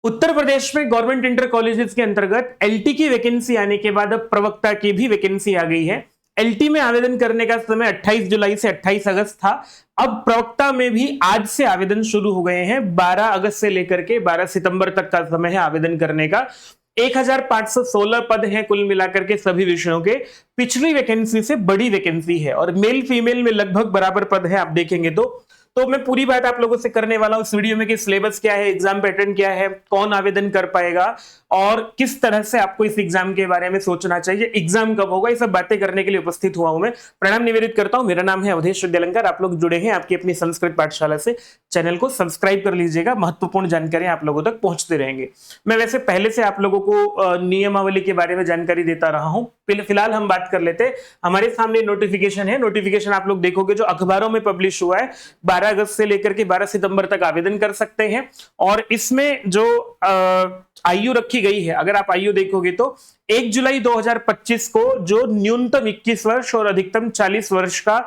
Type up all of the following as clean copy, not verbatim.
उत्तर प्रदेश में government inter colleges के अंतर्गत एलटी की वैकेंसी आने के बाद अब प्रवक्ता की भी वैकेंसी आ गई है। एलटी में आवेदन करने का समय 28 जुलाई से 28 अगस्त था। अब प्रवक्ता में भी आज से आवेदन शुरू हो गए हैं। 12 अगस्त से लेकर के 12 सितंबर तक का समय है आवेदन करने का। 1516 पद हैं कुल मिलाकर के सभी विषयों के। पिछली वैकेंसी से बड़ी वैकेंसी है और मेल फीमेल में लगभग बराबर पद है। आप देखेंगे तो मैं पूरी बात आप लोगों से करने वाला हूं इस वीडियो में कि सिलेबस क्या है, एग्जाम पैटर्न क्या है, कौन आवेदन कर पाएगा और किस तरह से आपको इस एग्जाम के बारे में सोचना चाहिए, एग्जाम कब होगा, ये सब बातें करने के लिए उपस्थित हुआ हूं मैं। प्रणाम निवेदित करता हूं। मेरा नाम है अवधेश विद्यालंकार। आप लोग जुड़े हैं आपकी अपनी संस्कृत पाठशाला से। चैनल को सब्सक्राइब कर लीजिएगा, महत्वपूर्ण जानकारी आप लोगों तक पहुंचते रहेंगे। मैं वैसे पहले से आप लोगों को नियमावली के बारे में जानकारी देता रहा हूं। फिलहाल हम बात कर लेते हैं। हमारे सामने नोटिफिकेशन है। नोटिफिकेशन आप लोग देखोगे जो अखबारों में पब्लिश हुआ है। 12 अगस्त से लेकर के 12 सितंबर तक आवेदन कर सकते हैं और इसमें जो आयु रखी गई है, अगर आप आयु देखोगे तो 1 जुलाई 2025 को जो न्यूनतम 21 वर्ष और अधिकतम 40 वर्ष का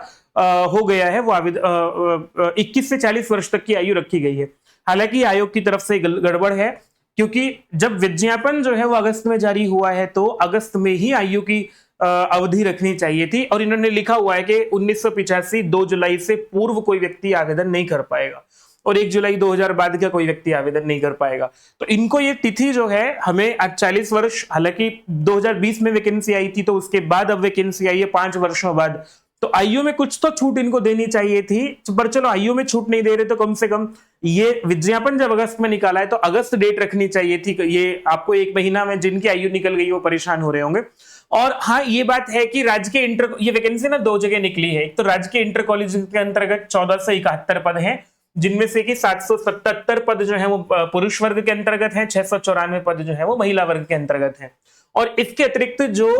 हो गया है, वो 21 से 40 वर्ष तक की आयु रखी गई है। हालांकि आयोग की तरफ से गड़बड़ है, क्योंकि जब विज्ञापन जो है वो अगस्त में जारी हुआ है तो अगस्त में ही आयु की अवधि रखनी चाहिए थी और इन्होंने लिखा हुआ है कि 1985 2 जुलाई से पूर्व कोई व्यक्ति आवेदन नहीं कर पाएगा और 1 जुलाई 2000 बाद का कोई व्यक्ति आवेदन नहीं कर पाएगा। तो इनको ये तिथि जो है हमें आज 40 वर्ष, हालांकि 2020 में वैकेंसी आई थी तो उसके बाद अब वैकेंसी आई है 5 वर्षों बाद। तो आयु में कुछ तो छूट इनको देनी चाहिए थी, पर चलो आयु में छूट नहीं दे रहे तो कम से कम ये विज्ञापन जब अगस्त में निकाला है तो अगस्त डेट रखनी चाहिए थी। ये आपको एक महीना में जिनकी आयु निकल गई वो परेशान हो रहे होंगे। और हाँ, ये बात है कि राजकीय इंटर, ये वैकेंसी ना 2 जगह निकली है। एक तो राजकीय इंटर कॉलेज के अंतर्गत 1471 पद हैं, जिनमें से कि 777 पद जो है वो पुरुष वर्ग के अंतर्गत हैं, 694 पद जो है वो महिला वर्ग के अंतर्गत हैं। और इसके अतिरिक्त जो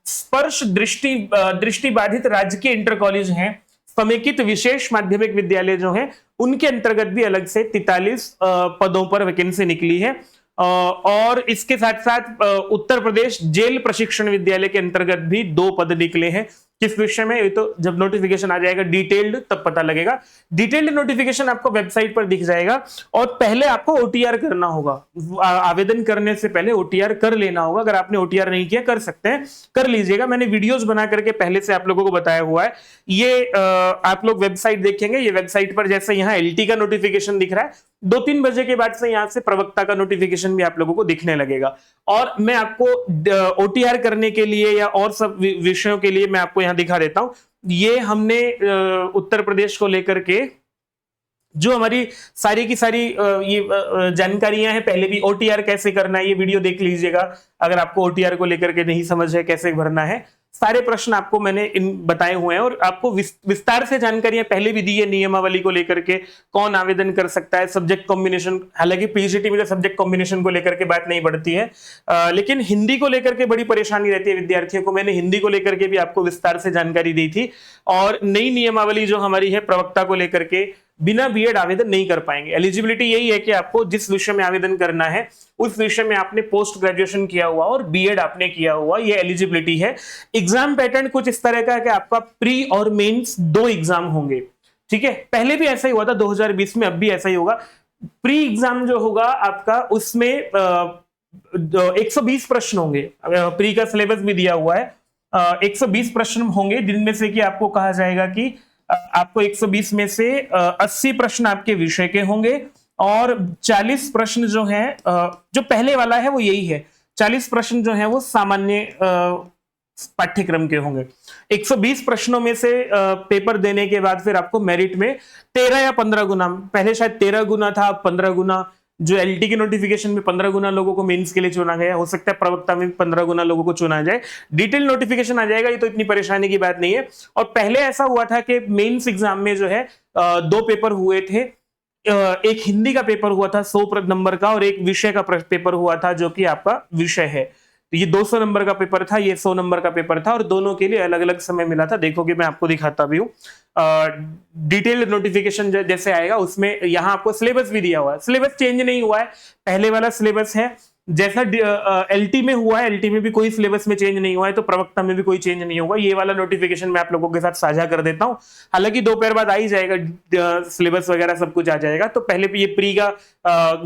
स्पर्श दृष्टि बाधित राजकीय इंटर कॉलेज हैं, समेकित विशेष माध्यमिक विद्यालय जो हैं, उनके अंतर्गत भी अलग से 43 पदों पर वैकेंसी निकली है। और इसके साथ साथ उत्तर प्रदेश जेल प्रशिक्षण विद्यालय के अंतर्गत भी 2 पद निकले हैं। किस विषय में, ये तो जब नोटिफिकेशन आ जाएगा डिटेल्ड तब पता लगेगा। डिटेल्ड नोटिफिकेशन आपको वेबसाइट पर दिख जाएगा और पहले आपको ओटीआर करना होगा। आवेदन करने से पहले ओटीआर कर लेना होगा। अगर आपने ओटीआर नहीं किया, कर सकते हैं, कर लीजिएगा। मैंने वीडियोस बना करके पहले से आप लोगों को बताया हुआ है। ये आप लोग वेबसाइट देखेंगे, ये वेबसाइट पर जैसे यहाँ एलटी का नोटिफिकेशन दिख रहा है, 2-3 बजे के बाद से यहां से प्रवक्ता का नोटिफिकेशन भी आप लोगों को दिखने लगेगा। और मैं आपको ओटीआर करने के लिए या और सब विषयों के लिए मैं आपको यहां दिखा देता हूं। ये हमने उत्तर प्रदेश को लेकर के जो हमारी सारी की सारी ये जानकारियां हैं, पहले भी ओटीआर कैसे करना है ये वीडियो देख लीजिएगा। अगर आपको ओटीआर को लेकर के नहीं समझ है कैसे भरना है, सारे प्रश्न आपको मैंने इन बताए हुए हैं और आपको विस्तार से जानकारियां पहले भी दी है नियमावली को लेकर के, कौन आवेदन कर सकता है, सब्जेक्ट कॉम्बिनेशन। हालांकि पीजीटी में तो सब्जेक्ट कॉम्बिनेशन को लेकर के बात नहीं बढ़ती है, लेकिन हिंदी को लेकर के बड़ी परेशानी रहती है विद्यार्थियों को। मैंने हिंदी को लेकर के भी आपको विस्तार से जानकारी दी थी। और नई नियमावली जो हमारी है प्रवक्ता को लेकर के, बिना बीएड आवेदन नहीं कर पाएंगे। एलिजिबिलिटी यही है कि आपको जिस विषय में आवेदन करना है उस विषय में आपने पोस्ट ग्रेजुएशन किया हुआ और बीएड आपने किया हुआ, ये एलिजिबिलिटी है। एग्जाम पैटर्न कुछ इस तरह का है कि आपका प्री और मेंस 2 एग्जाम होंगे। ठीक है, पहले भी ऐसा ही हुआ था 2020 में, अब भी ऐसा ही होगा। प्री एग्जाम जो होगा आपका, उसमें 120 प्रश्न होंगे। प्री का सिलेबस भी दिया हुआ है। 120 प्रश्न होंगे, जिनमें से कि आपको कहा जाएगा कि आपको 120 में से 80 प्रश्न आपके विषय के होंगे और 40 प्रश्न जो हैं, जो पहले वाला है वो यही है, 40 प्रश्न जो हैं वो सामान्य पाठ्यक्रम के होंगे। 120 प्रश्नों में से पेपर देने के बाद फिर आपको मेरिट में 13 या 15 गुना, पहले शायद 13 गुना था, अब 15 गुना, जो एलटी के नोटिफिकेशन में 15 गुना लोगों को मेंस के लिए चुना गया, हो सकता है प्रवक्ता में 15 गुना लोगों को चुना जाए। डिटेल नोटिफिकेशन आ जाएगा, ये तो इतनी परेशानी की बात नहीं है। और पहले ऐसा हुआ था कि मेंस एग्जाम में जो है 2 पेपर हुए थे। एक हिंदी का पेपर हुआ था 100 नंबर का और एक विषय का पेपर हुआ था जो कि आपका विषय है। ये 200 नंबर का पेपर था, ये 100 नंबर का पेपर था और दोनों के लिए अलग अलग समय मिला था। देखोगे मैं आपको दिखाता भी हूँ। डिटेल्ड नोटिफिकेशन जैसे आएगा उसमें यहाँ आपको सिलेबस भी दिया हुआ है। सिलेबस चेंज नहीं हुआ है, पहले वाला सिलेबस है। जैसा एलटी में हुआ है, एलटी में भी कोई सिलेबस में चेंज नहीं हुआ है, तो प्रवक्ता में भी कोई चेंज नहीं होगा। ये वाला नोटिफिकेशन मैं आप लोगों के साथ साझा कर देता हूं। हालांकि दोपहर बाद आ ही जाएगा, सिलेबस वगैरह सब कुछ आ जाएगा। तो पहले ये प्री का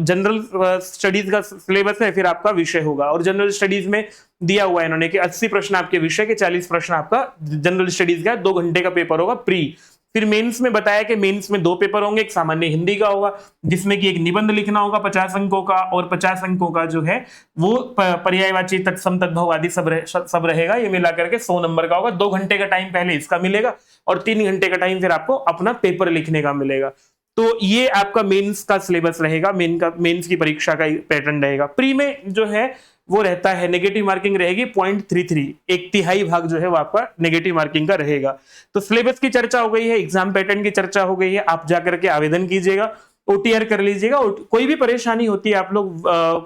जनरल स्टडीज का सिलेबस है, फिर आपका विषय होगा। और जनरल स्टडीज में दिया हुआ है इन्होंने कि 80 प्रश्न आपके विषय के, 40 प्रश्न आपका जनरल स्टडीज का, 2 घंटे का पेपर होगा प्री। फिर मेंस में बताया कि मेंस में 2 पेपर होंगे, एक सामान्य हिंदी का होगा जिसमें कि एक निबंध लिखना होगा 50 अंकों का, और 50 अंकों का जो है वो पर्यायवाची, तत्सम, तद्भव सब रहेगा। ये मिला करके 100 नंबर का होगा। 2 घंटे का टाइम पहले इसका मिलेगा और 3 घंटे का टाइम फिर आपको अपना पेपर लिखने का मिलेगा। तो ये आपका मेंस का सिलेबस रहेगा, मेंस की परीक्षा का पैटर्न रहेगा। प्री में जो है वो रहता है, नेगेटिव मार्किंग रहेगी 0.33, 1/3 भाग जो है वो आपका नेगेटिव मार्किंग का रहेगा। तो सिलेबस की चर्चा हो गई है, एग्जाम पैटर्न की चर्चा हो गई है। आप जाकर के आवेदन कीजिएगा, ओटीआर कर लीजिएगा। कोई भी परेशानी होती है आप लोग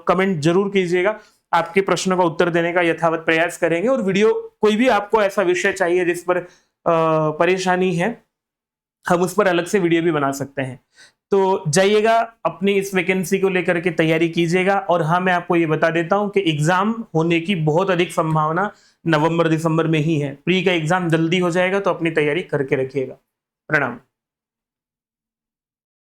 कमेंट जरूर कीजिएगा, आपके प्रश्नों का उत्तर देने का यथावत प्रयास करेंगे। और वीडियो कोई भी आपको ऐसा विषय चाहिए जिस पर परेशानी है, हम उस पर अलग से वीडियो भी बना सकते हैं। तो जाइएगा, अपनी इस वैकेंसी को लेकर के तैयारी कीजिएगा। और हाँ, मैं आपको ये बता देता हूं कि एग्जाम होने की बहुत अधिक संभावना नवंबर दिसंबर में ही है। प्री का एग्जाम जल्दी हो जाएगा, तो अपनी तैयारी करके रखिएगा। प्रणाम।